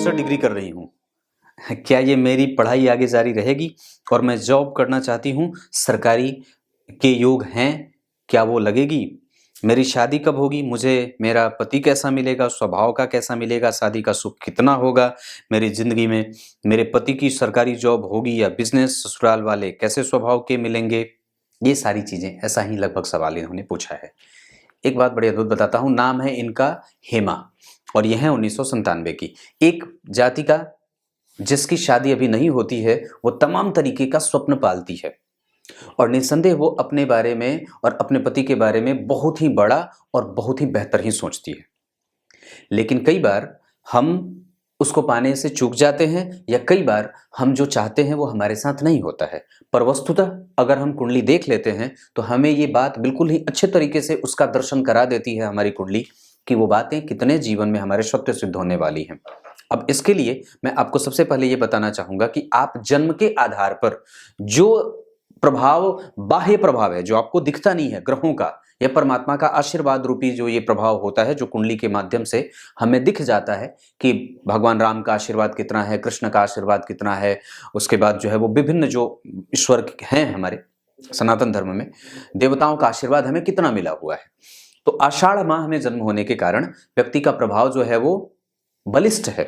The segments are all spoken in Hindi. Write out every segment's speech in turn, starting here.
मास्टर डिग्री कर रही हूँ। क्या ये मेरी पढ़ाई आगे जारी रहेगी? और मैं जॉब करना चाहती हूँ, सरकारी के योग हैं, क्या वो लगेगी? मेरी शादी कब होगी? मुझे मेरा पति कैसा मिलेगा? स्वभाव का कैसा मिलेगा? शादी का सुख कितना होगा मेरी ज़िंदगी में? मेरे पति की सरकारी जॉब होगी या बिज़नेस? ससुराल वाले कैसे स्वभाव के मिलेंगे? ये सारी चीज़ें, ऐसा ही लगभग सवाल इन्होंने पूछा है। एक बात बड़ी अद्भुत बताता हूँ, नाम है इनका हेमा और ये है 1997 की। एक जाति का जिसकी शादी अभी नहीं होती है, वो तमाम तरीके का स्वप्न पालती है और निस्संदेह वो अपने बारे में और अपने पति के बारे में बहुत ही बड़ा और बहुत ही बेहतर ही सोचती है। लेकिन कई बार हम उसको पाने से चूक जाते हैं या कई बार हम जो चाहते हैं वो हमारे साथ नहीं होता है। पर वस्तुतः अगर हम कुंडली देख लेते हैं तो हमें ये बात बिल्कुल ही अच्छे तरीके से उसका दर्शन करा देती है हमारी कुंडली कि वो बातें कितने जीवन में हमारे सत्य सिद्ध होने वाली हैं। अब इसके लिए मैं आपको सबसे पहले ये बताना चाहूँगा कि आप जन्म के आधार पर जो प्रभाव, बाह्य प्रभाव है, जो आपको दिखता नहीं है, ग्रहों का या परमात्मा का आशीर्वाद रूपी जो ये प्रभाव होता है, जो कुंडली के माध्यम से हमें दिख जाता है कि भगवान राम का आशीर्वाद कितना है, कृष्ण का आशीर्वाद कितना है, उसके बाद जो है वो विभिन्न जो ईश्वर हैं हमारे सनातन धर्म में, देवताओं का आशीर्वाद हमें कितना मिला हुआ है। तो आषाढ़ माह में जन्म होने के कारण व्यक्ति का प्रभाव जो है वो बलिष्ठ है।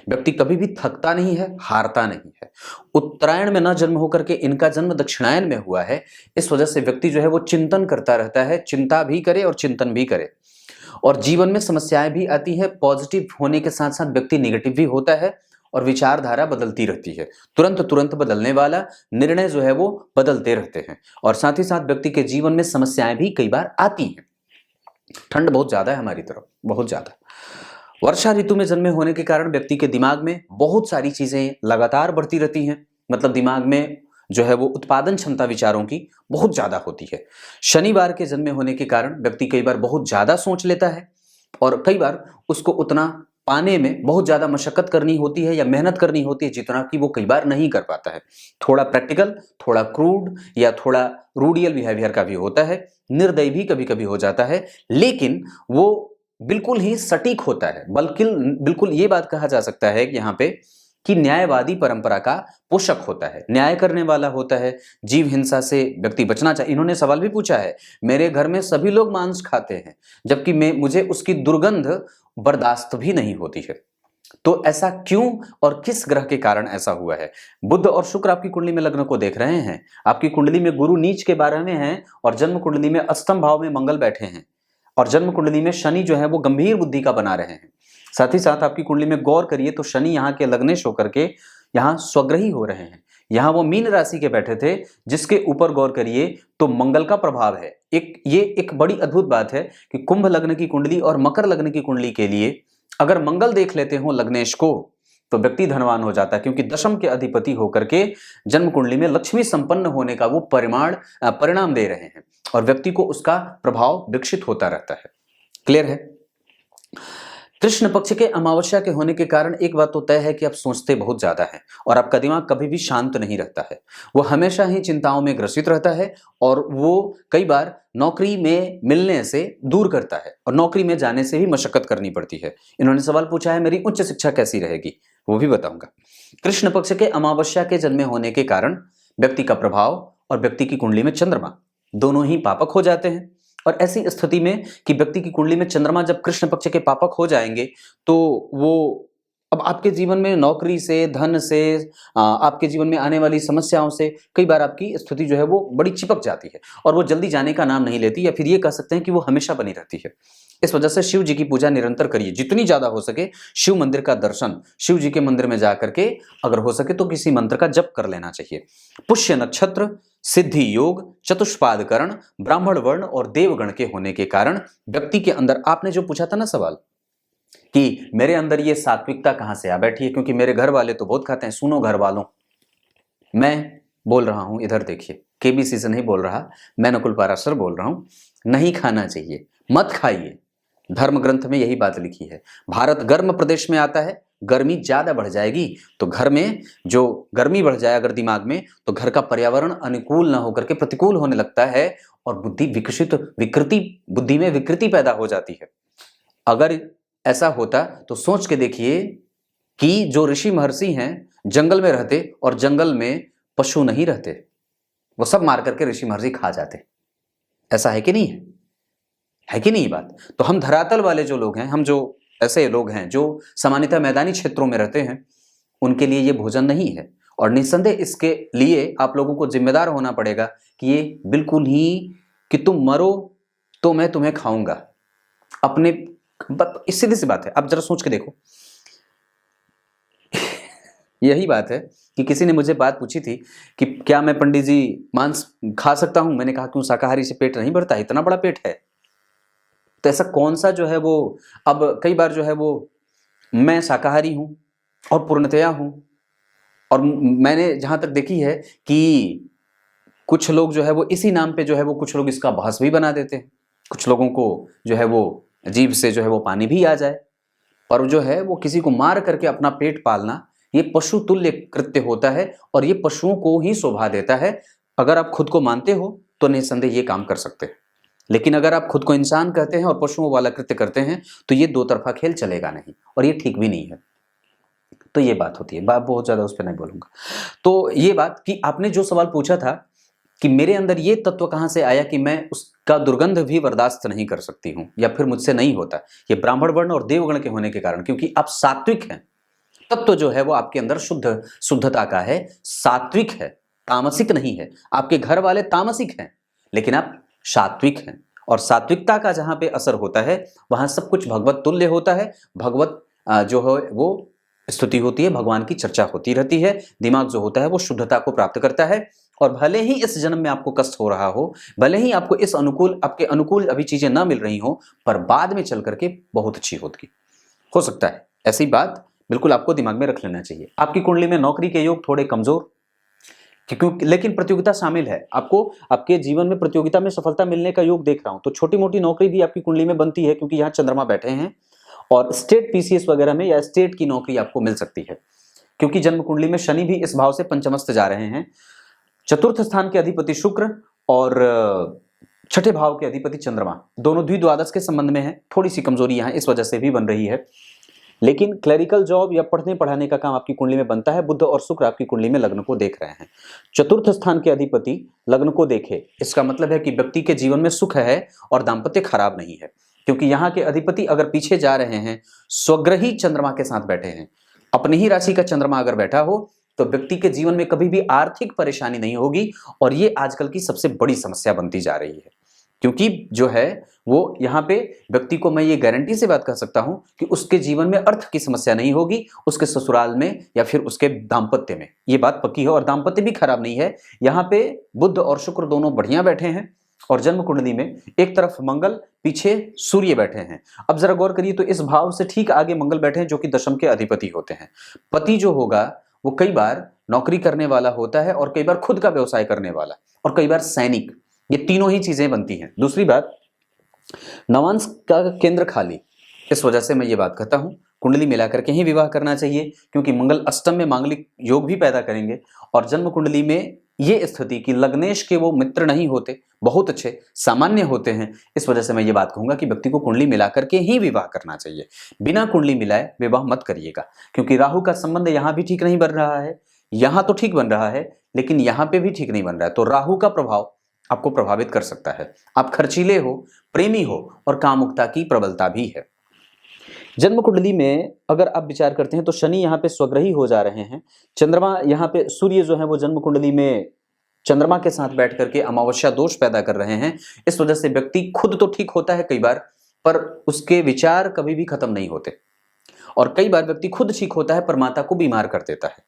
व्यक्ति कभी भी थकता नहीं है, हारता नहीं है। उत्तरायण में न जन्म होकर के इनका जन्म दक्षिणायन में हुआ है। इस वजह से व्यक्ति जो है वो चिंतन करता रहता है, चिंता भी करे और चिंतन भी करे और जीवन में समस्याएं भी आती है। पॉजिटिव होने के साथ साथ व्यक्ति नेगेटिव भी होता है और विचारधारा बदलती रहती है। तुरंत तुरंत बदलने वाला निर्णय जो है वो बदलते रहते हैं और साथ ही साथ व्यक्ति के जीवन में समस्याएं भी कई बार आती हैं। ठंड बहुत ज्यादा है हमारी तरफ, बहुत ज्यादा। वर्षा ऋतु में जन्मे होने के कारण व्यक्ति के दिमाग में बहुत सारी चीजें लगातार बढ़ती रहती हैं। मतलब दिमाग में जो है वो उत्पादन क्षमता विचारों की बहुत ज्यादा होती है। शनिवार के जन्मे होने के कारण व्यक्ति कई बार बहुत ज्यादा सोच लेता है और कई बार उसको उतना पाने में बहुत ज्यादा मशक्कत करनी होती है या मेहनत करनी होती है जितना कि वो कई बार नहीं कर पाता है। थोड़ा प्रैक्टिकल, थोड़ा क्रूड या थोड़ा रूडियल बिहेवियर का भी होता है। निर्दयी भी कभी कभी हो जाता है, लेकिन वो बिल्कुल ही सटीक होता है। बल्कि बिल्कुल ये बात कहा जा सकता है कि यहाँ पे कि न्यायवादी परंपरा का पोषक होता है, न्याय करने वाला होता है। जीव हिंसा से व्यक्ति बचना चाहिए। इन्होंने सवाल भी पूछा है, मेरे घर में सभी लोग मांस खाते हैं जबकि मुझे उसकी दुर्गंध बर्दाश्त भी नहीं होती है। तो ऐसा क्यों और किस ग्रह के कारण ऐसा हुआ है? बुध और शुक्र आपकी कुंडली में लग्न को देख रहे हैं। आपकी कुंडली में गुरु नीच के 12 में है और जन्म कुंडली में अष्टम भाव में मंगल बैठे हैं और जन्म कुंडली में शनि जो है वो गंभीर बुद्धि का बना रहे हैं। साथ ही साथ आपकी कुंडली में गौर करिए तो शनि यहाँ के लग्नेश होकर के यहाँ स्वग्रही हो रहे हैं। यहाँ वो मीन राशि के बैठे थे, जिसके ऊपर गौर करिए तो मंगल का प्रभाव है। ये एक बड़ी अद्भुत बात है कि कुंभ लग्न की कुंडली और मकर लग्न की कुंडली के लिए अगर मंगल देख लेते हो लग्नेश को तो व्यक्ति धनवान हो जाता है, क्योंकि दशम के अधिपति होकर के जन्म कुंडली में लक्ष्मी संपन्न होने का वो परिणाम दे रहे हैं और व्यक्ति को उसका प्रभाव विकसित होता रहता है। क्लियर है? कृष्ण पक्ष के अमावस्या के होने के कारण एक बात तो तय है कि आप सोचते बहुत ज्यादा हैं और आपका दिमाग कभी भी शांत नहीं रहता है। वो हमेशा ही चिंताओं में ग्रसित रहता है और वो कई बार नौकरी में मिलने से दूर करता है और नौकरी में जाने से भी मशक्कत करनी पड़ती है। इन्होंने सवाल पूछा है मेरी उच्च शिक्षा कैसी रहेगी, वो भी बताऊंगा। कृष्ण पक्ष के अमावस्या के जन्मे होने के कारण व्यक्ति का प्रभाव और व्यक्ति की कुंडली में चंद्रमा दोनों ही पापक हो जाते हैं और ऐसी स्थिति में कि व्यक्ति की कुंडली में चंद्रमा जब कृष्ण पक्ष के पापक हो जाएंगे तो वो अब आपके जीवन में नौकरी से, धन से, आपके जीवन में आने वाली समस्याओं से कई बार आपकी स्थिति जो है वो बड़ी चिपक जाती है और वो जल्दी जाने का नाम नहीं लेती, या फिर ये कह सकते हैं कि वो हमेशा बनी रहती है। इस वजह से शिव जी की पूजा निरंतर करिए, जितनी ज्यादा हो सके। शिव मंदिर का दर्शन, शिव जी के मंदिर में जाकर के अगर हो सके तो किसी मंत्र का जप कर लेना चाहिए। पुष्य नक्षत्र, सिद्धि योग, चतुष्पाद करण, ब्राह्मण वर्ण और देवगण के होने के कारण व्यक्ति के अंदर, आपने जो पूछा था ना सवाल कि मेरे अंदर ये सात्विकता कहां से आ बैठी है, क्योंकि मेरे घर वाले तो बहुत खाते हैं। सुनो घर वालों, मैं बोल रहा हूं, इधर देखिए, केबीसी से नहीं बोल रहा, मैं नकुल पाराशर बोल रहा हूं। नहीं खाना चाहिए, मत खाइए। धर्म ग्रंथ में यही बात लिखी है। भारत गर्म प्रदेश में आता है, गर्मी ज्यादा बढ़ जाएगी तो घर में जो गर्मी बढ़ जाए अगर दिमाग में, तो घर का पर्यावरण अनुकूल ना होकर के प्रतिकूल होने लगता है और बुद्धि में विकृति पैदा हो जाती है। अगर ऐसा होता तो सोच के देखिए कि जो ऋषि महर्षि हैं जंगल में रहते और जंगल में पशु नहीं रहते, वो सब मार करके ऋषि महर्षि खा जाते। ऐसा है कि नहीं है? है कि नहीं बात? तो हम धरातल वाले जो लोग हैं, हम जो ऐसे लोग हैं जो सामान्यतः मैदानी क्षेत्रों में रहते हैं, उनके लिए ये भोजन नहीं है। और निस्संदेह इसके लिए आप लोगों को जिम्मेदार होना पड़ेगा कि ये बिल्कुल ही कि तुम मरो तो मैं तुम्हें खाऊंगा। अपने सीधी सी बात है, आप जरा सोच के देखो। यही बात है कि किसी ने मुझे बात पूछी थी कि क्या मैं पंडित जी मांस खा सकता हूं? मैंने कहा क्यों, शाकाहारी से पेट नहीं भरता? इतना बड़ा पेट है तो ऐसा कौन सा जो है वो, अब कई बार जो है वो मैं शाकाहारी हूं और पूर्णतया हूं, और मैंने जहां तक देखी है कि कुछ लोग जो है वो इसी नाम पे जो है वो कुछ लोग इसका बहस भी बना देते हैं। कुछ लोगों को जो है वो जीभ से जो है वो पानी भी आ जाए, पर जो है वो किसी को मार करके अपना पेट पालना ये पशु तुल्य कृत्य होता है और ये पशुओं को ही शोभा देता है। अगर आप खुद को मानते हो तो निस्संदेह ये काम कर सकते हैं, लेकिन अगर आप खुद को इंसान कहते हैं और पशुओं वाला कृत्य करते हैं तो ये दो तरफा खेल चलेगा नहीं, और ये ठीक भी नहीं है। तो ये बात होती है, बात बहुत ज्यादा उस पर नहीं बोलूंगा। तो ये बात कि आपने जो सवाल पूछा था कि मेरे अंदर ये तत्व कहां से आया कि मैं उसका दुर्गंध भी बर्दाश्त नहीं कर सकती हूं या फिर मुझसे नहीं होता, ये ब्राह्मण वर्ण और देवगण के होने के कारण, क्योंकि आप सात्विक हैं। तत्व जो है वो आपके अंदर शुद्धता का है, सात्विक है, तामसिक नहीं है। आपके घर वाले तामसिक हैं लेकिन आप सात्विक हैं, और सात्विकता का जहां पे असर होता है वहां सब कुछ भगवत तुल्य होता है। भगवत जो है वो स्तुति होती है, भगवान की चर्चा होती रहती है। दिमाग जो होता है वो शुद्धता को प्राप्त करता है, और भले ही इस जन्म में आपको कष्ट हो रहा हो, भले ही आपको इस आपके अनुकूल अभी चीजें ना मिल रही हो, पर बाद में चल करके बहुत अच्छी होती हो सकता है। ऐसी बात बिल्कुल आपको दिमाग में रख लेना चाहिए। आपकी कुंडली में नौकरी के योग थोड़े कमजोर, क्योंकि लेकिन प्रतियोगिता शामिल है। आपको आपके जीवन में प्रतियोगिता में सफलता मिलने का योग देख रहा हूं, तो छोटी मोटी नौकरी भी आपकी कुंडली में बनती है, क्योंकि यहाँ चंद्रमा बैठे हैं, और स्टेट पीसीएस वगैरह में या स्टेट की नौकरी आपको मिल सकती है, क्योंकि जन्म कुंडली में शनि भी इस भाव से पंचमस्त जा रहे हैं। चतुर्थ स्थान के अधिपति शुक्र और छठे भाव के अधिपति चंद्रमा दोनों द्विद्वादश के संबंध में है। थोड़ी सी कमजोरी यहाँ इस वजह से भी बन रही है, लेकिन क्लरिकल जॉब या पढ़ने पढ़ाने का काम आपकी कुंडली में बनता है। बुध और शुक्र आपकी कुंडली में लग्न को देख रहे हैं। चतुर्थ स्थान के अधिपति लग्न को देखे, इसका मतलब है कि व्यक्ति के जीवन में सुख है और दाम्पत्य खराब नहीं है, क्योंकि यहाँ के अधिपति अगर पीछे जा रहे हैं, स्वग्रही चंद्रमा के साथ बैठे हैं। अपनी ही राशि का चंद्रमा अगर बैठा हो तो व्यक्ति के जीवन में कभी भी आर्थिक परेशानी नहीं होगी, और ये आजकल की सबसे बड़ी समस्या बनती जा रही है। क्योंकि जो है वो यहाँ पे व्यक्ति को मैं ये गारंटी से बात कर सकता हूं कि उसके जीवन में अर्थ की समस्या नहीं होगी, उसके ससुराल में या फिर उसके दाम्पत्य में, ये बात पक्की है। और दाम्पत्य भी खराब नहीं है। यहाँ पे बुध और शुक्र दोनों बढ़िया बैठे हैं, और जन्म कुंडली में एक तरफ मंगल, पीछे सूर्य बैठे हैं। अब जरा गौर करिए तो इस भाव से ठीक आगे मंगल बैठे हैं, जो कि दशम के अधिपति होते हैं। पति जो होगा वो कई बार नौकरी करने वाला होता है, और कई बार खुद का व्यवसाय करने वाला, और कई बार सैनिक। ये तीनों ही चीजें बनती हैं। दूसरी बात, नवांश का केंद्र खाली, इस वजह से मैं ये बात कहता हूं कुंडली मिलाकर के ही विवाह करना चाहिए, क्योंकि मंगल अष्टम में मांगलिक योग भी पैदा करेंगे, और जन्म कुंडली में ये स्थिति कि लग्नेश के वो मित्र नहीं होते, बहुत अच्छे सामान्य होते हैं। इस वजह से मैं ये बात कहूंगा कि व्यक्ति को कुंडली मिलाकर के ही विवाह करना चाहिए। बिना कुंडली मिलाए विवाह मत करिएगा, क्योंकि राहु का संबंध यहाँ भी ठीक नहीं बन रहा है, यहाँ तो ठीक बन रहा है लेकिन यहाँ पे भी ठीक नहीं बन रहा है। तो राहु का प्रभाव आपको प्रभावित कर सकता है। आप खर्चीले हो, प्रेमी हो, और कामुकता की प्रबलता भी है। जन्म कुंडली में अगर आप विचार करते हैं तो शनि यहाँ पे स्वग्रही हो जा रहे हैं। चंद्रमा यहाँ पे, सूर्य जो है वो जन्म कुंडली में चंद्रमा के साथ बैठ करके अमावस्या दोष पैदा कर रहे हैं। इस वजह से व्यक्ति खुद तो ठीक होता है कई बार, पर उसके विचार कभी भी खत्म नहीं होते, और कई बार व्यक्ति खुद ठीक होता है पर माता को बीमार कर देता है।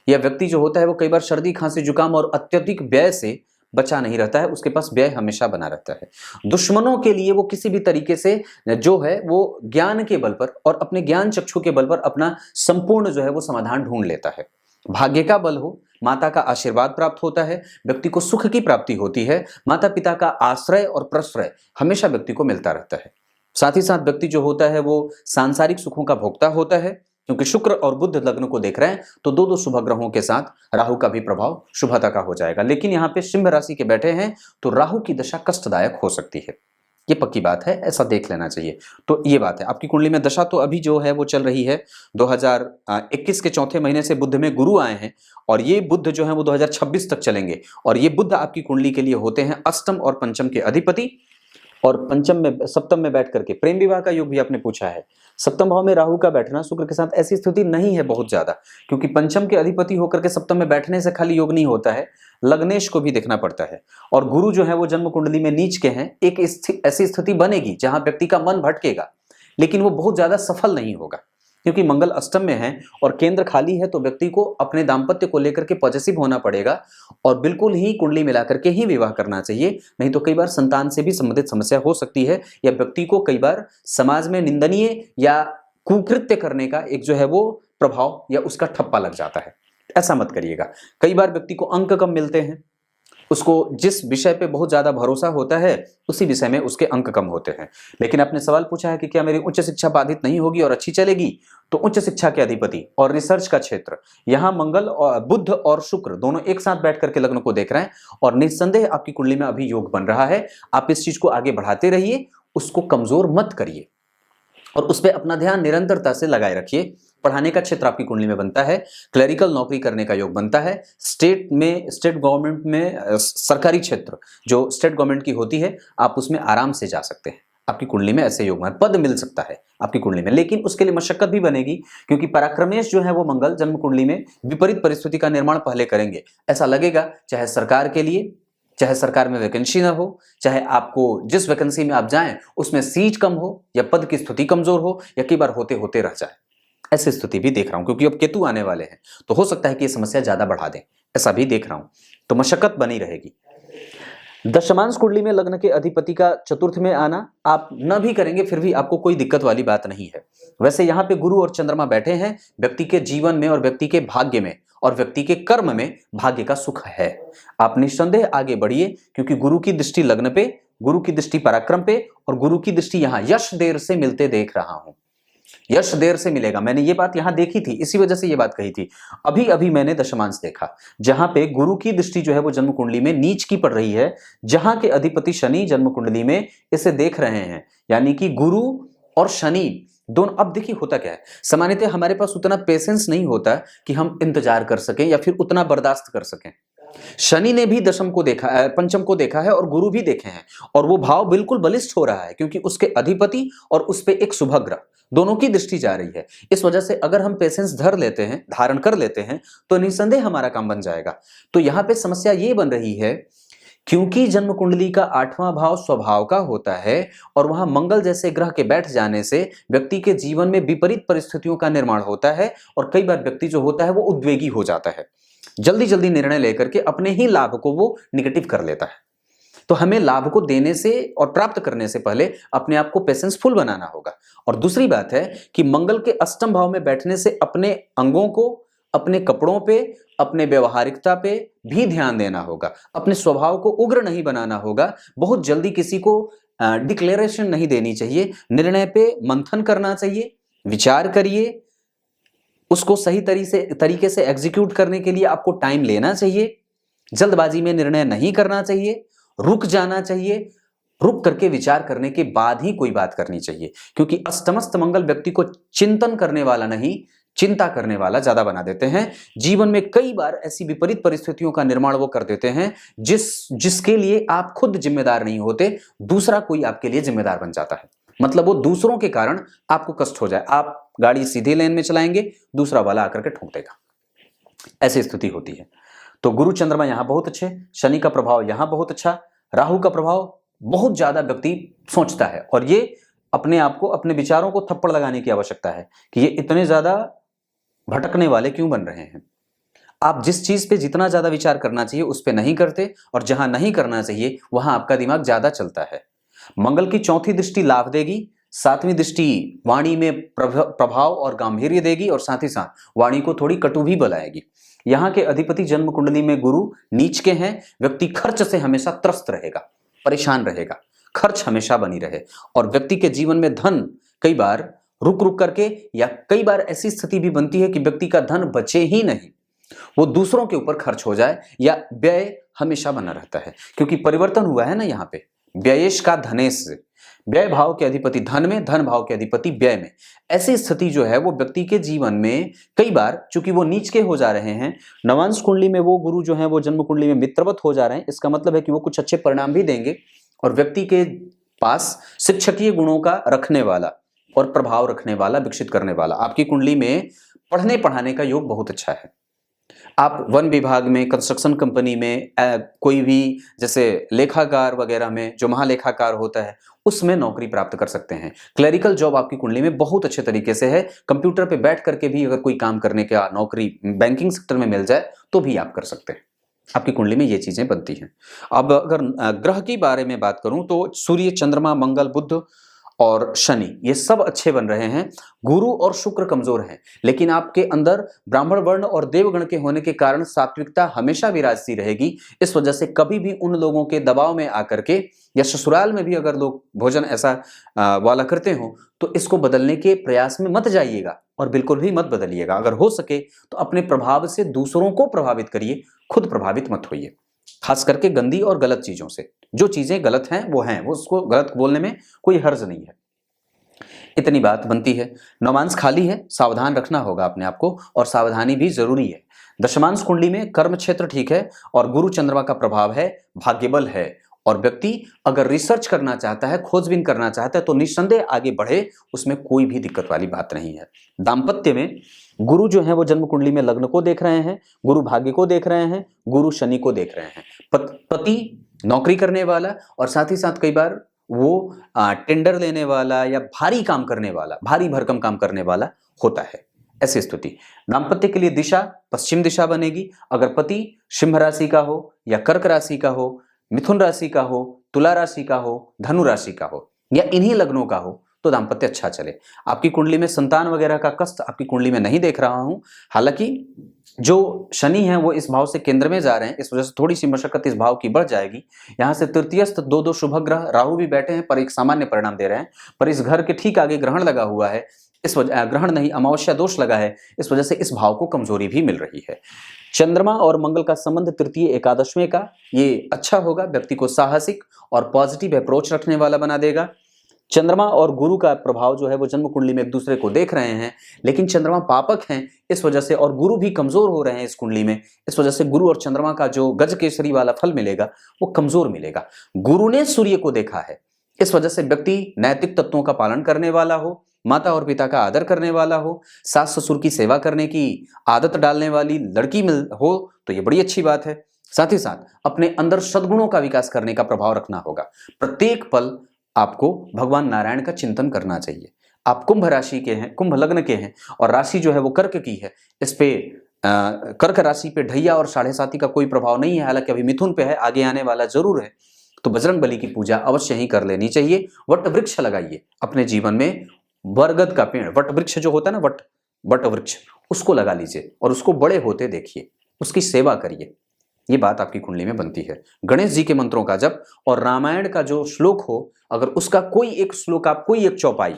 या व्यक्ति जो होता है वो कई बार सर्दी, खांसी, जुकाम और अत्यधिक व्यय से बचा नहीं रहता है, उसके पास व्यय हमेशा बना रहता है। दुश्मनों के लिए वो किसी भी तरीके से जो है वो ज्ञान के बल पर और अपने ज्ञान चक्षु के बल पर अपना संपूर्ण जो है वो समाधान ढूंढ लेता है। भाग्य का बल हो, माता का आशीर्वाद प्राप्त होता है, व्यक्ति को सुख की प्राप्ति होती है, माता पिता का आश्रय और प्रश्रय हमेशा व्यक्ति को मिलता रहता है। साथ ही साथ व्यक्ति जो होता है वो सांसारिक सुखों का भोक्ता होता है, क्योंकि शुक्र और बुध लग्न को देख रहे हैं तो दो शुभ ग्रहों के साथ राहु का भी प्रभाव शुभता का हो जाएगा। लेकिन यहाँ पे सिंह राशि के बैठे हैं तो राहु की दशा कष्टदायक हो सकती है। ये पक्की बात है, ऐसा देख लेना चाहिए। तो ये बात है, आपकी कुंडली में दशा तो अभी जो है वो चल रही है 2021 के चौथे महीने से बुध में गुरु आए हैं और ये बुध जो है वो 2026 तक चलेंगे और ये बुध आपकी कुंडली के लिए होते हैं अष्टम और पंचम के अधिपति। और पंचम में सप्तम में बैठ करके प्रेम विवाह का योग भी आपने पूछा है। सप्तम भाव में राहु का बैठना शुक्र के साथ ऐसी स्थिति नहीं है बहुत ज्यादा, क्योंकि पंचम के अधिपति होकर के सप्तम में बैठने से खाली योग नहीं होता है, लग्नेश को भी देखना पड़ता है। और गुरु जो है वो जन्म कुंडली में नीच के हैं, एक ऐसी स्थिति बनेगी जहां व्यक्ति का मन भटकेगा लेकिन वो बहुत ज्यादा सफल नहीं होगा, क्योंकि मंगल अष्टम में है और केंद्र खाली है। तो व्यक्ति को अपने दाम्पत्य को लेकर के पॉजिटिव होना पड़ेगा और बिल्कुल ही कुंडली मिला करके ही विवाह करना चाहिए, नहीं तो कई बार संतान से भी संबंधित समस्या हो सकती है या व्यक्ति को कई बार समाज में निंदनीय या कुकृत्य करने का एक जो है वो प्रभाव या उसका ठप्पा लग जाता है। ऐसा मत करिएगा। कई बार व्यक्ति को अंक कम मिलते हैं, उसको जिस विषय पे बहुत ज्यादा भरोसा होता है उसी विषय में उसके अंक कम होते हैं। लेकिन आपने सवाल पूछा है कि क्या मेरी उच्च शिक्षा बाधित नहीं होगी और अच्छी चलेगी, तो उच्च शिक्षा के अधिपति और रिसर्च का क्षेत्र, यहाँ मंगल और बुध और शुक्र दोनों एक साथ बैठ करके लग्न को देख रहे हैं और निस्संदेह आपकी कुंडली में अभी योग बन रहा है। आप इस चीज को आगे बढ़ाते रहिए, उसको कमजोर मत करिए और उस पर अपना ध्यान निरंतरता से लगाए रखिए। पढ़ाने का क्षेत्र आपकी कुंडली में बनता है, क्लरिकल नौकरी करने का योग बनता है, स्टेट गवर्नमेंट में सरकारी क्षेत्र जो स्टेट गवर्नमेंट की होती है आप उसमें आराम से जा सकते हैं। आपकी कुंडली में ऐसे योग पद मिल सकता है आपकी कुंडली में, लेकिन उसके लिए मशक्कत भी बनेगी, क्योंकि पराक्रमेश जो है वो मंगल जन्म कुंडली में विपरीत परिस्थिति का निर्माण पहले करेंगे। ऐसा लगेगा चाहे सरकार के लिए, चाहे सरकार में वैकेंसी ना हो, चाहे आपको जिस वैकेंसी में आप जाएं उसमें सीट कम हो या पद की स्थिति कमजोर हो या कई बार होते होते रह जाए, ऐसी स्थिति भी देख रहा हूं। क्योंकि अब केतु आने वाले हैं तो हो सकता है कि ये समस्या ज्यादा बढ़ा दें, ऐसा भी देख रहा हूं। तो मशक्कत बनी रहेगी। दशमांश कुंडली में लग्न के अधिपति का चतुर्थ में आना आप न भी करेंगे फिर भी आपको कोई दिक्कत वाली बात नहीं है। वैसे यहाँ पे गुरु और चंद्रमा बैठे हैं, व्यक्ति के जीवन में और व्यक्ति के भाग्य में और व्यक्ति के कर्म में भाग्य का सुख है। आप निस्संदेह आगे बढ़िए, क्योंकि गुरु की दृष्टि लग्न पे, गुरु की दृष्टि पराक्रम पे और गुरु की दृष्टि यहाँ यश देर से मिलते देख रहा हूं। यश देर से मिलेगा, मैंने ये बात यहां देखी थी, इसी वजह से ये बात कही थी। अभी अभी मैंने दशमांश देखा जहां पे गुरु की दृष्टि जो है वो जन्म कुंडली में नीच की पड़ रही है, जहां के अधिपति शनि जन्म कुंडली में इसे देख रहे हैं, यानी कि गुरु और शनि दोनों। अब देखिए होता क्या है, सामान्यतः हमारे पास उतना पेशेंस नहीं होता कि हम इंतजार कर सकें या फिर उतना बर्दाश्त कर सकें। शनि ने भी दशम को देखा, पंचम को देखा है और गुरु भी देखे हैं और वो भाव बिल्कुल बलिष्ठ हो रहा है, क्योंकि उसके अधिपति और उस पे एक शुभ ग्रह दोनों की दृष्टि जा रही है। इस वजह से अगर हम पेशेंस धारण कर लेते हैं तो निस्संदेह हमारा काम बन जाएगा। तो यहाँ पे समस्या ये बन रही है, क्योंकि जन्म कुंडली का 8वां भाव स्वभाव का होता है और वहां मंगल जैसे ग्रह के बैठ जाने से व्यक्ति के जीवन में विपरीत परिस्थितियों का निर्माण होता है और कई बार व्यक्ति जो होता है वो उद्वेगी हो जाता है, जल्दी जल्दी निर्णय लेकर के अपने ही लाभ को वो निगेटिव कर लेता है। तो हमें लाभ को देने से और प्राप्त करने से पहले अपने आप को पेशेंसफुल बनाना होगा। और दूसरी बात है कि मंगल के अष्टम भाव में बैठने से अपने अंगों को, अपने कपड़ों पे, अपने व्यवहारिकता पे भी ध्यान देना होगा। अपने स्वभाव को उग्र नहीं बनाना होगा, बहुत जल्दी किसी को डिक्लेरेशन नहीं देनी चाहिए, निर्णय पे मंथन करना चाहिए, विचार करिए, उसको सही तरीके से एग्जीक्यूट करने के लिए आपको टाइम लेना चाहिए, जल्दबाजी में निर्णय नहीं करना चाहिए, रुक जाना चाहिए, रुक करके विचार करने के बाद ही कोई बात करनी चाहिए, क्योंकि अष्टमस्त मंगल व्यक्ति को चिंतन करने वाला नहीं, चिंता करने वाला ज्यादा बना देते हैं। जीवन में कई बार ऐसी विपरीत परिस्थितियों का निर्माण वो कर देते हैं जिसके लिए आप खुद जिम्मेदार नहीं होते, दूसरा कोई आपके लिए जिम्मेदार बन जाता है। मतलब वो दूसरों के कारण आपको कष्ट हो जाए, आप गाड़ी सीधे लेन में चलाएंगे, दूसरा वाला आकर के ठोक देगा, ऐसी स्थिति होती है। तो गुरु चंद्रमा यहाँ बहुत अच्छे, शनि का प्रभाव यहाँ बहुत अच्छा, राहु का प्रभाव बहुत ज्यादा व्यक्ति सोचता है और ये अपने आप को, अपने विचारों को थप्पड़ लगाने की आवश्यकता है कि ये इतने ज्यादा भटकने वाले क्यों बन रहे हैं। आप जिस चीज पे जितना ज्यादा विचार करना चाहिए उस पे नहीं करते और जहां नहीं करना चाहिए वहां आपका दिमाग ज्यादा चलता है। मंगल की चौथी दृष्टि लाभ देगी, 7वीं दृष्टि वाणी में प्रभाव और गांभीर्य देगी और साथ ही साथ वाणी को थोड़ी कटु भी बनाएगी। यहाँ के अधिपति जन्म कुंडली में गुरु नीच के हैं, व्यक्ति खर्च से हमेशा त्रस्त रहेगा, परेशान रहेगा, खर्च हमेशा बनी रहे और व्यक्ति के जीवन में धन कई बार रुक रुक करके या कई बार ऐसी स्थिति भी बनती है कि व्यक्ति का धन बचे ही नहीं, वो दूसरों के ऊपर खर्च हो जाए या व्यय हमेशा बना रहता है, क्योंकि परिवर्तन हुआ है ना यहाँ पे, व्ययेश का धनेश, व्यय भाव के अधिपति धन में, धन भाव के अधिपति व्यय में। ऐसी स्थिति जो है वो व्यक्ति के जीवन में कई बार, चूंकि वो नीच के हो जा रहे हैं, नवांश कुंडली में वो गुरु जो है वो जन्म कुंडली में मित्रवत हो जा रहे हैं, इसका मतलब है कि वो कुछ अच्छे परिणाम भी देंगे और व्यक्ति के पास शिक्षकीय गुणों का रखने वाला और प्रभाव रखने वाला, विकसित करने वाला आपकी कुंडली में पढ़ने पढ़ाने का योग बहुत अच्छा है। आप वन विभाग में, कंस्ट्रक्शन कंपनी में, कोई भी जैसे लेखाकार वगैरह में, जो महालेखाकार होता है उसमें नौकरी प्राप्त कर सकते हैं। क्लरिकल जॉब आपकी कुंडली में बहुत अच्छे तरीके से है। कंप्यूटर पे बैठ करके भी अगर कोई काम करने का नौकरी बैंकिंग सेक्टर में मिल जाए तो भी आप कर सकते हैं। आपकी कुंडली में ये चीजें बनती हैं। अब अगर ग्रह की बारे में बात करूं तो सूर्य, चंद्रमा, मंगल, बुध और शनि ये सब अच्छे बन रहे हैं। गुरु और शुक्र कमजोर हैं, लेकिन आपके अंदर ब्राह्मण वर्ण और देवगण के होने के कारण सात्विकता हमेशा विराजती रहेगी। इस वजह से कभी भी उन लोगों के दबाव में आकर के, या ससुराल में भी अगर लोग भोजन ऐसा वाला करते हो तो इसको बदलने के प्रयास में मत जाइएगा और बिल्कुल भी मत बदलिएगा। अगर हो सके तो अपने प्रभाव से दूसरों को प्रभावित करिए, खुद प्रभावित मत होइए, खास करके गंदी और गलत चीजों से। जो चीजें गलत हैं वो हैं, वो उसको गलत बोलने में कोई हर्ज नहीं है। इतनी बात बनती है। नवांश खाली है, सावधान रखना होगा अपने आप को, और सावधानी भी जरूरी है। दशमांश कुंडली में कर्म क्षेत्र ठीक है और गुरु चंद्रमा का प्रभाव है, भाग्यबल है, और व्यक्ति अगर रिसर्च करना चाहता है, खोजबीन करना चाहता है तो निस्संदेह आगे बढ़े, उसमें कोई भी दिक्कत वाली बात नहीं है। दाम्पत्य में गुरु जो है वो जन्म कुंडली में लग्न को देख रहे हैं, गुरु भाग्य को देख रहे हैं, गुरु शनि को देख रहे हैं। पति नौकरी करने वाला और साथ ही साथ कई बार वो टेंडर लेने वाला या भारी काम करने वाला, भारी भरकम काम करने वाला होता है। ऐसी स्थिति दाम्पत्य के लिए दिशा पश्चिम दिशा बनेगी। अगर पति सिंह राशि का हो या कर्क राशि का हो, मिथुन राशि का हो, तुला राशि का हो, धनु राशि का हो, या इन्हीं लग्नों का हो तो दाम्पत्य अच्छा चले। आपकी कुंडली में संतान वगैरह का कष्ट आपकी कुंडली में नहीं देख रहा हूं। हालांकि जो शनि है वो इस भाव से केंद्र में जा रहे हैं, इस वजह से थोड़ी सी मशक्कत इस भाव की बढ़ जाएगी। यहाँ से तृतीयस्थ दो शुभ ग्रह राहु भी बैठे हैं पर एक सामान्य परिणाम दे रहे हैं, पर इस घर के ठीक आगे ग्रहण लगा हुआ है, इस वजह ग्रहण नहीं अमावस्या दोष लगा है, इस वजह से इस भाव को कमजोरी भी मिल रही है। चंद्रमा और मंगल का संबंध तृतीय एकादशवें का, ये अच्छा होगा, व्यक्ति को साहसिक और पॉजिटिव अप्रोच रखने वाला बना देगा। चंद्रमा और गुरु का प्रभाव जो है वो जन्म कुंडली में एक दूसरे को देख रहे हैं, लेकिन चंद्रमा पापक हैं इस वजह से, और गुरु भी कमजोर हो रहे हैं इस कुंडली में, इस वजह से गुरु और चंद्रमा का जो गज केसरी वाला फल मिलेगा वो कमजोर मिलेगा। गुरु ने सूर्य को देखा है, इस वजह से व्यक्ति नैतिक तत्वों का पालन करने वाला हो, माता और पिता का आदर करने वाला हो, सास ससुर की सेवा करने की आदत डालने वाली लड़की मिल हो तो ये बड़ी अच्छी बात है। साथ ही साथ अपने अंदर सद्गुणों का विकास करने का प्रभाव रखना होगा। प्रत्येक पल आपको भगवान नारायण का चिंतन करना चाहिए। आप कुंभ राशि के हैं, कुंभ लग्न के हैं, और राशि जो है वो कर्क की है। इस पे कर्क राशि पे ढैया और साढ़े साती का कोई प्रभाव नहीं है, हालांकि अभी मिथुन पे है, आगे आने वाला जरूर है। तो बजरंग बली की पूजा अवश्य ही कर लेनी चाहिए। वट वृक्ष लगाइए अपने जीवन में, बरगद का पेड़, वट वृक्ष जो होता है ना, वट वृक्ष, उसको लगा लीजिए और उसको बड़े होते देखिए, उसकी सेवा करिए। ये बात आपकी कुंडली में बनती है। गणेश जी के मंत्रों का जप और रामायण का जो श्लोक हो, अगर उसका कोई एक श्लोक, आप कोई एक चौपाई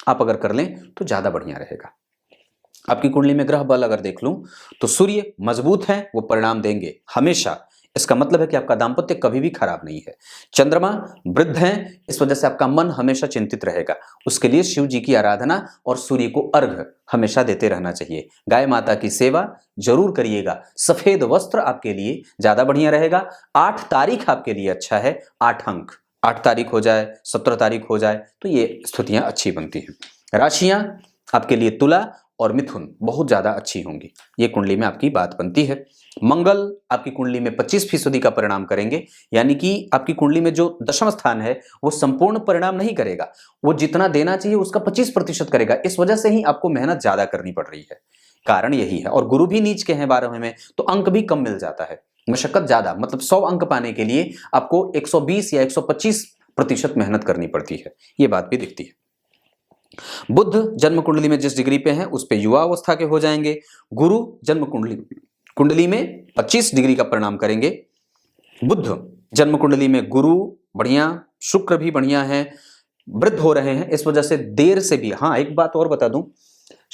आप अगर कर लें तो ज्यादा बढ़िया रहेगा। आपकी कुंडली में ग्रह बल अगर देख लूं तो सूर्य मजबूत है, वो परिणाम देंगे हमेशा। इसका मतलब है कि आपका दाम्पत्य कभी भी खराब नहीं है। चंद्रमा वृद्ध हैं, इस वजह से आपका मन हमेशा चिंतित रहेगा। उसके लिए शिव जी की आराधना और सूर्य को अर्घ हमेशा देते रहना चाहिए। गाय माता की सेवा जरूर करिएगा। सफेद वस्त्र आपके लिए ज्यादा बढ़िया रहेगा। 8 तारीख आपके लिए अच्छा है, 8 अंक, 8 तारीख हो जाए, 17 तारीख हो जाए तो ये स्थितियां अच्छी बनती हैं। राशियां आपके लिए तुला और मिथुन बहुत ज्यादा अच्छी होंगी, ये कुंडली में आपकी बात बनती है। मंगल आपकी कुंडली में 25% का परिणाम करेंगे, यानी कि आपकी कुंडली में जो दशम स्थान है वो संपूर्ण परिणाम नहीं करेगा, वो जितना देना चाहिए उसका 25% करेगा। इस वजह से ही आपको मेहनत ज्यादा करनी पड़ रही है, कारण यही है। और गुरु भी नीच के हैं 12वें में, तो अंक भी कम मिल जाता है, मशक्कत ज्यादा, मतलब 100 अंक पाने के लिए आपको 120 या 125% मेहनत करनी पड़ती है, ये बात भी दिखती है। बुध जन्म कुंडली में जिस डिग्री पे हैं उस पे युवा अवस्था के हो जाएंगे। गुरु जन्म कुंडली में 25 डिग्री का परिणाम करेंगे। बुध जन्म कुंडली में गुरु बढ़िया, शुक्र भी बढ़िया है, वृद्ध हो रहे हैं, इस वजह से देर से भी, हाँ एक बात और बता दूं,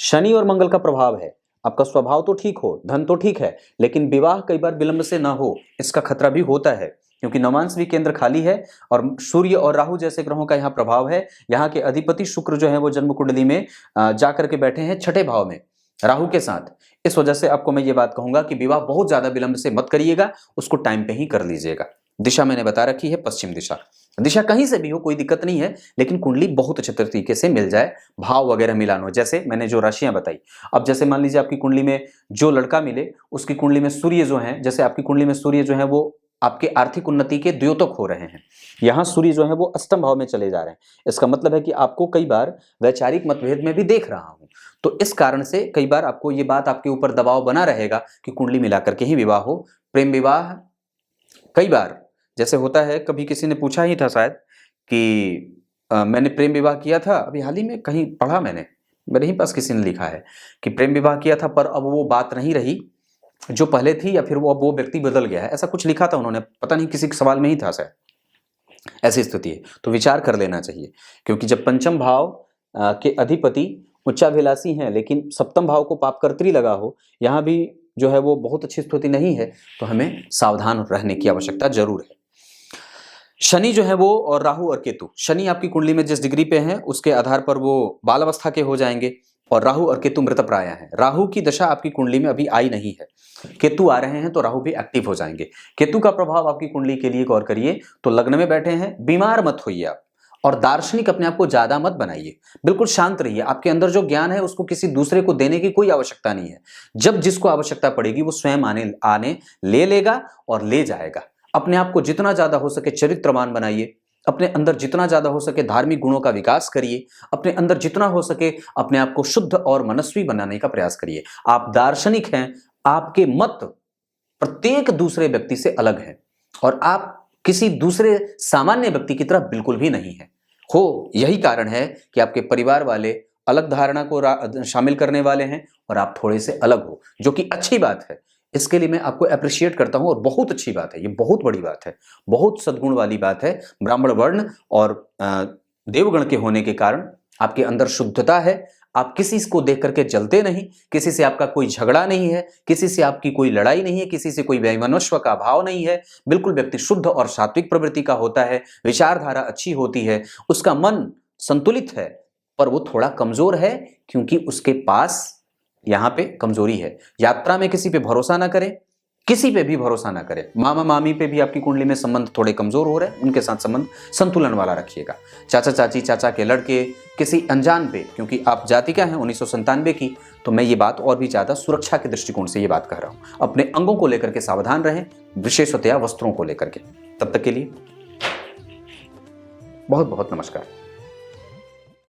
शनि और मंगल का प्रभाव है। आपका स्वभाव तो ठीक हो, धन तो ठीक है, लेकिन विवाह कई बार विलंब से ना हो इसका खतरा भी होता है। क्योंकि नवमांसवी केंद्र खाली है और सूर्य और राहु जैसे ग्रहों का यहाँ प्रभाव है। यहाँ के अधिपति शुक्र जो है वो जन्म कुंडली में जाकर के बैठे हैं छठे भाव में राहु के साथ। इस वजह से आपको मैं ये बात कहूंगा कि विवाह बहुत ज्यादा विलंब से मत करिएगा, उसको टाइम पे ही कर लीजिएगा। दिशा मैंने बता रखी है पश्चिम दिशा। दिशा कहीं से भी हो कोई दिक्कत नहीं है, लेकिन कुंडली बहुत अच्छे तरीके से मिल जाए, भाव वगैरह मिलान हो। जैसे मैंने जो राशियां बताई, अब जैसे मान लीजिए आपकी कुंडली में जो लड़का मिले उसकी कुंडली में सूर्य जो है, जैसे आपकी कुंडली में सूर्य जो है वो आपके आर्थिक उन्नति के द्योतक हो रहे हैं। यहाँ सूर्य जो है वो अष्टम भाव में चले जा रहे हैं। इसका मतलब है कि आपको कई बार वैचारिक मतभेद में भी देख रहा हूं, तो इस कारण से कई बार आपको ये बात आपके ऊपर दबाव बना रहेगा कि कुंडली मिलाकर के ही विवाह हो। प्रेम विवाह कई बार जैसे होता है, कभी किसी ने पूछा ही था शायद कि मैंने प्रेम विवाह किया था, अभी हाल ही में कहीं पढ़ा मैंने, मेरे ही पास किसी ने लिखा है कि प्रेम विवाह किया था पर अब वो बात नहीं रही जो पहले थी, या फिर वो व्यक्ति बदल गया है, ऐसा कुछ लिखा था उन्होंने, पता नहीं किसी के सवाल में ही था शायद। ऐसी स्थिति है तो विचार कर लेना चाहिए, क्योंकि जब पंचम भाव के अधिपति उच्चाभिलाषी हैं लेकिन सप्तम भाव को पापकर्त्री लगा हो, यहाँ भी जो है वो बहुत अच्छी स्थिति नहीं है, तो हमें सावधान रहने की आवश्यकता जरूर है। शनि जो है वो और राहु और केतु, शनि आपकी कुंडली में जिस डिग्री पे है उसके आधार पर वो बाल अवस्था के हो जाएंगे, और राहु और केतु मृतप्राय हैं। राहु की दशा आपकी कुंडली में अभी आई नहीं है, केतु आ रहे हैं तो राहु भी एक्टिव हो जाएंगे। केतु का प्रभाव आपकी कुंडली के लिए गौर करिए तो लग्न में बैठे हैं, बीमार मत होइए आप, और दार्शनिक अपने आप को ज्यादा मत बनाइए, बिल्कुल शांत रहिए। आपके अंदर जो ज्ञान है उसको किसी दूसरे को देने की कोई आवश्यकता नहीं है। जब जिसको आवश्यकता पड़ेगी वो स्वयं आने ले लेगा और ले जाएगा। अपने आप को जितना ज्यादा हो सके चरित्रवान बनाइए, अपने अंदर जितना ज्यादा हो सके धार्मिक गुणों का विकास करिए, अपने अंदर जितना हो सके अपने आप को शुद्ध और मनस्वी बनाने का प्रयास करिए। आप दार्शनिक हैं, आपके मत प्रत्येक दूसरे व्यक्ति से अलग हैं, और आप किसी दूसरे सामान्य व्यक्ति की तरह बिल्कुल भी नहीं है। यही कारण है कि आपके परिवार वाले अलग धारणा को शामिल करने वाले हैं और आप थोड़े से अलग हो, जो कि अच्छी बात है। इसके लिए मैं आपको अप्रिशिएट करता हूं और बहुत अच्छी बात है, ये बहुत बड़ी बात है, बहुत सद्गुण वाली बात है। ब्राह्मण वर्ण और देवगण के होने के कारण आपके अंदर शुद्धता है। आप किसी को देख करके जलते नहीं, किसी से आपका कोई झगड़ा नहीं है, किसी से आपकी कोई लड़ाई नहीं है, किसी से कोई वैमनस्व का भाव नहीं है। बिल्कुल व्यक्ति शुद्ध और सात्विक प्रवृत्ति का होता है, विचारधारा अच्छी होती है, उसका मन संतुलित है, पर वो थोड़ा कमजोर है क्योंकि उसके पास यहाँ पे कमजोरी है। यात्रा में किसी पे भरोसा ना करें, किसी पे भी भरोसा ना करें। मामा मामी पे भी आपकी कुंडली में संबंध थोड़े कमजोर हो रहे हैं, उनके साथ संबंध संतुलन वाला रखिएगा। चाचा चाची, चाचा के लड़के, किसी अनजान पे, क्योंकि आप जातिका हैं 1997 की, तो मैं ये बात और भी ज्यादा सुरक्षा के दृष्टिकोण से ये बात कह रहा हूं। अपने अंगों को लेकर के सावधान रहें, विशेषतया वस्त्रों को लेकर के। तब तक के लिए बहुत बहुत नमस्कार।